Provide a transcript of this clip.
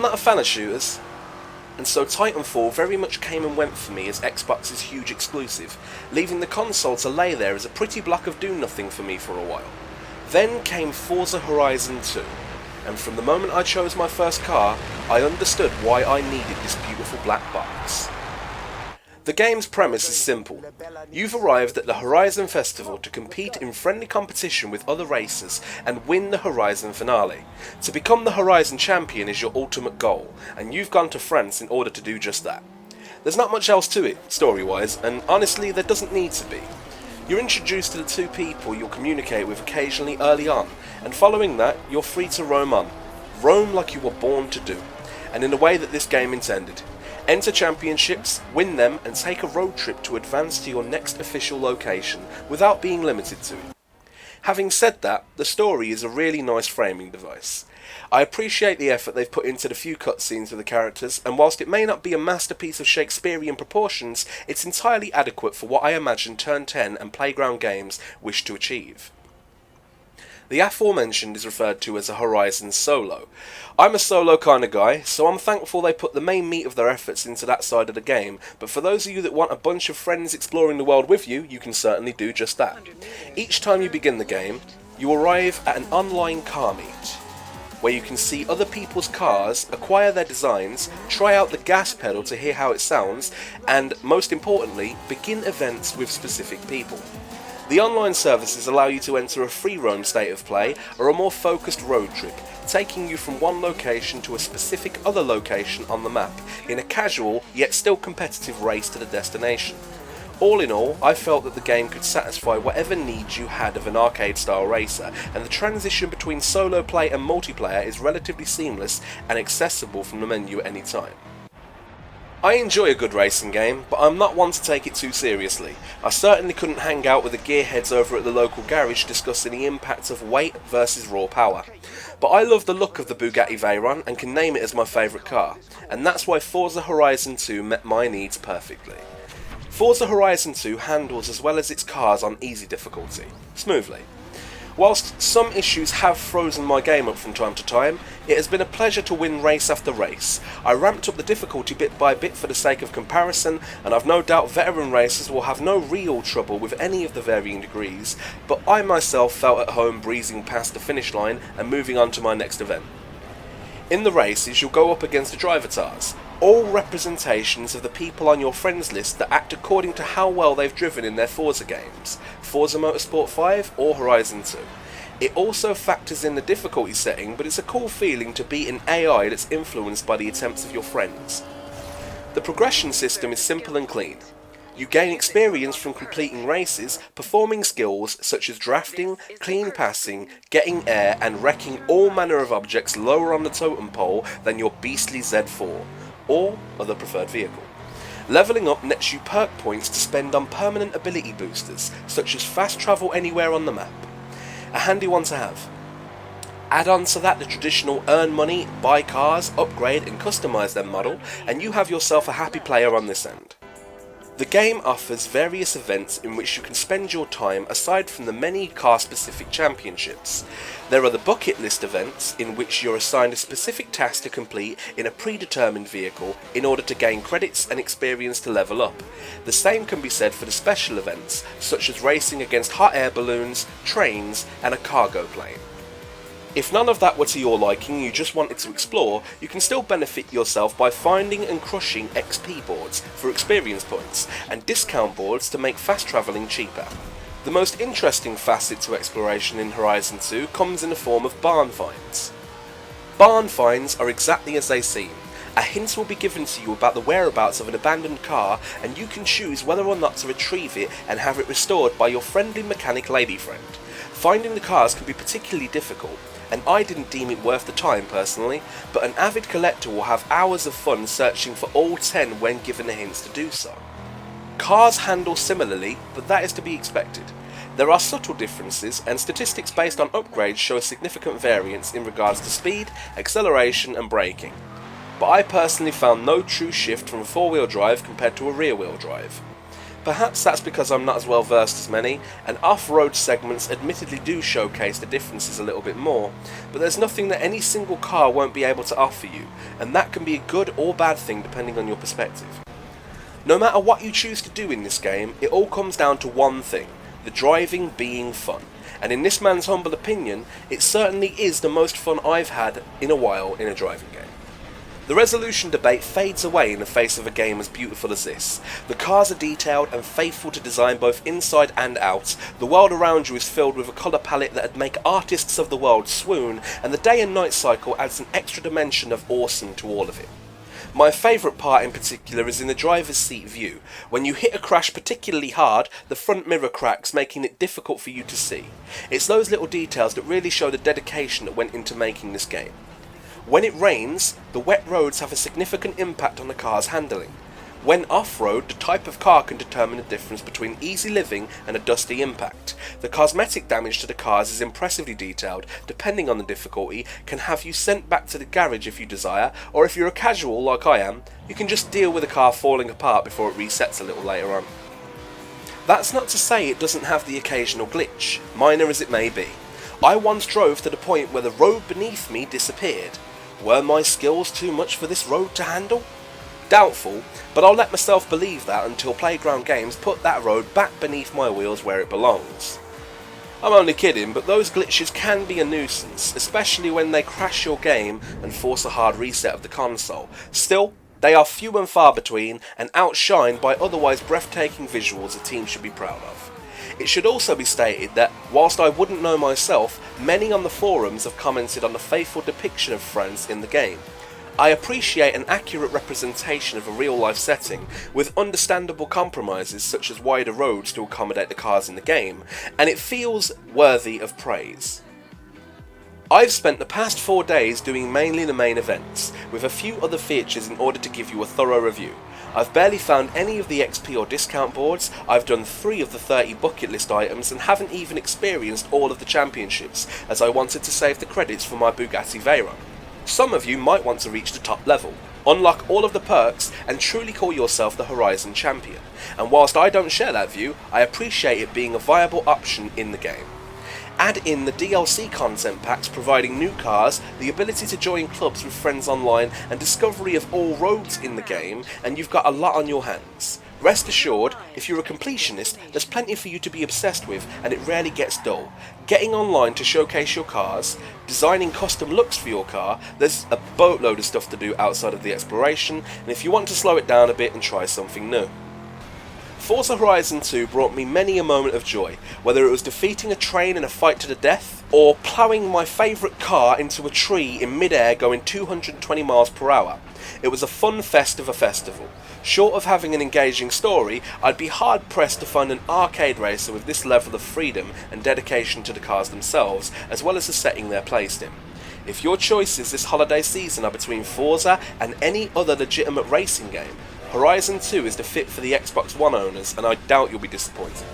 not a fan of shooters, and so Titanfall very much came and went for me as Xbox's huge exclusive, leaving the console to lay there as a pretty block of do-nothing for me for a while. Then came Forza Horizon 2, and from the moment I chose my first car, I understood why I needed this beautiful black box. The game's premise is simple. You've arrived at the Horizon Festival to compete in friendly competition with other racers and win the Horizon finale. To become the Horizon champion is your ultimate goal, and you've gone to France in order to do just that. There's not much else to it, story-wise, and honestly there doesn't need to be. You're introduced to the two people you'll communicate with occasionally early on, and following that, you're free to roam on. Roam like you were born to do, and in the way that this game intended. Enter championships, win them, and take a road trip to advance to your next official location without being limited to it. Having said that, the story is a really nice framing device. I appreciate the effort they've put into the few cutscenes with the characters, and whilst it may not be a masterpiece of Shakespearean proportions, it's entirely adequate for what I imagine Turn 10 and Playground Games wish to achieve. The aforementioned is referred to as a Horizon solo. I'm a solo kind of guy, so I'm thankful they put the main meat of their efforts into that side of the game, but for those of you that want a bunch of friends exploring the world with you, you can certainly do just that. Each time you begin the game, you arrive at an online car meet, where you can see other people's cars, acquire their designs, try out the gas pedal to hear how it sounds, and, most importantly, begin events with specific people. The online services allow you to enter a free roam state of play or a more focused road trip, taking you from one location to a specific other location on the map, in a casual yet still competitive race to the destination. All in all, I felt that the game could satisfy whatever needs you had of an arcade-style racer, and the transition between solo play and multiplayer is relatively seamless and accessible from the menu at any time. I enjoy a good racing game, but I'm not one to take it too seriously. I certainly couldn't hang out with the gearheads over at the local garage discussing the impact of weight versus raw power. But I love the look of the Bugatti Veyron and can name it as my favourite car, and that's why Forza Horizon 2 met my needs perfectly. Forza Horizon 2 handles as well as its cars on easy difficulty, smoothly. Whilst some issues have frozen my game up from time to time, it has been a pleasure to win race after race. I ramped up the difficulty bit by bit for the sake of comparison, and I've no doubt veteran racers will have no real trouble with any of the varying degrees, but I myself felt at home breezing past the finish line and moving on to my next event. In the races you'll go up against the drivatars, all representations of the people on your friends list that act according to how well they've driven in their Forza games, Forza Motorsport 5 or Horizon 2. It also factors in the difficulty setting, but it's a cool feeling to beat an AI that's influenced by the attempts of your friends. The progression system is simple and clean. You gain experience from completing races, performing skills such as drafting, clean passing, getting air and wrecking all manner of objects lower on the totem pole than your beastly Z4, or other preferred vehicle. Levelling up nets you perk points to spend on permanent ability boosters, such as fast travel anywhere on the map. A handy one to have. Add on to that the traditional earn money, buy cars, upgrade and customise their model, and you have yourself a happy player on this end. The game offers various events in which you can spend your time aside from the many car-specific championships. There are the bucket list events in which you're assigned a specific task to complete in a predetermined vehicle in order to gain credits and experience to level up. The same can be said for the special events, such as racing against hot air balloons, trains and a cargo plane. If none of that were to your liking and you just wanted to explore, you can still benefit yourself by finding and crushing XP boards for experience points, and discount boards to make fast travelling cheaper. The most interesting facet to exploration in Horizon 2 comes in the form of barn finds. Barn finds are exactly as they seem. A hint will be given to you about the whereabouts of an abandoned car, and you can choose whether or not to retrieve it and have it restored by your friendly mechanic lady friend. Finding the cars can be particularly difficult, and I didn't deem it worth the time personally, but an avid collector will have hours of fun searching for all 10 when given the hints to do so. Cars handle similarly, but that is to be expected. There are subtle differences, and statistics based on upgrades show a significant variance in regards to speed, acceleration and braking. But I personally found no true shift from a four-wheel drive compared to a rear-wheel drive. Perhaps that's because I'm not as well versed as many, and off-road segments admittedly do showcase the differences a little bit more, but there's nothing that any single car won't be able to offer you, and that can be a good or bad thing depending on your perspective. No matter what you choose to do in this game, it all comes down to one thing: the driving being fun. And in this man's humble opinion, it certainly is the most fun I've had in a while in a driving game. The resolution debate fades away in the face of a game as beautiful as this. The cars are detailed and faithful to design both inside and out, the world around you is filled with a colour palette that would make artists of the world swoon, and the day and night cycle adds an extra dimension of awesome to all of it. My favourite part in particular is in the driver's seat view. When you hit a crash particularly hard, the front mirror cracks, making it difficult for you to see. It's those little details that really show the dedication that went into making this game. When it rains, the wet roads have a significant impact on the car's handling. When off-road, the type of car can determine the difference between easy living and a dusty impact. The cosmetic damage to the cars is impressively detailed, depending on the difficulty, can have you sent back to the garage if you desire, or if you're a casual like I am, you can just deal with the car falling apart before it resets a little later on. That's not to say it doesn't have the occasional glitch, minor as it may be. I once drove to the point where the road beneath me disappeared. Were my skills too much for this road to handle? Doubtful, but I'll let myself believe that until Playground Games put that road back beneath my wheels where it belongs. I'm only kidding, but those glitches can be a nuisance, especially when they crash your game and force a hard reset of the console. Still, they are few and far between and outshined by otherwise breathtaking visuals a team should be proud of. It should also be stated that, whilst I wouldn't know myself, many on the forums have commented on the faithful depiction of France in the game. I appreciate an accurate representation of a real-life setting, with understandable compromises such as wider roads to accommodate the cars in the game, and it feels worthy of praise. I've spent the past 4 days doing mainly the main events, with a few other features in order to give you a thorough review. I've barely found any of the XP or discount boards, I've done 3 of the 30 bucket list items and haven't even experienced all of the championships, as I wanted to save the credits for my Bugatti Veyron. Some of you might want to reach the top level, unlock all of the perks and truly call yourself the Horizon champion, and whilst I don't share that view, I appreciate it being a viable option in the game. Add in the DLC content packs providing new cars, the ability to join clubs with friends online and discovery of all roads in the game, and you've got a lot on your hands. Rest assured, if you're a completionist, there's plenty for you to be obsessed with and it rarely gets dull. Getting online to showcase your cars, designing custom looks for your car, there's a boatload of stuff to do outside of the exploration, and if you want to slow it down a bit and try something new. Forza Horizon 2 brought me many a moment of joy, whether it was defeating a train in a fight to the death, or ploughing my favourite car into a tree in mid-air going 220 miles per hour. It was a fun fest of a festival. Short of having an engaging story, I'd be hard pressed to find an arcade racer with this level of freedom and dedication to the cars themselves, as well as the setting they're placed in. If your choices this holiday season are between Forza and any other legitimate racing game, Horizon 2 is the fit for the Xbox One owners, and I doubt you'll be disappointed.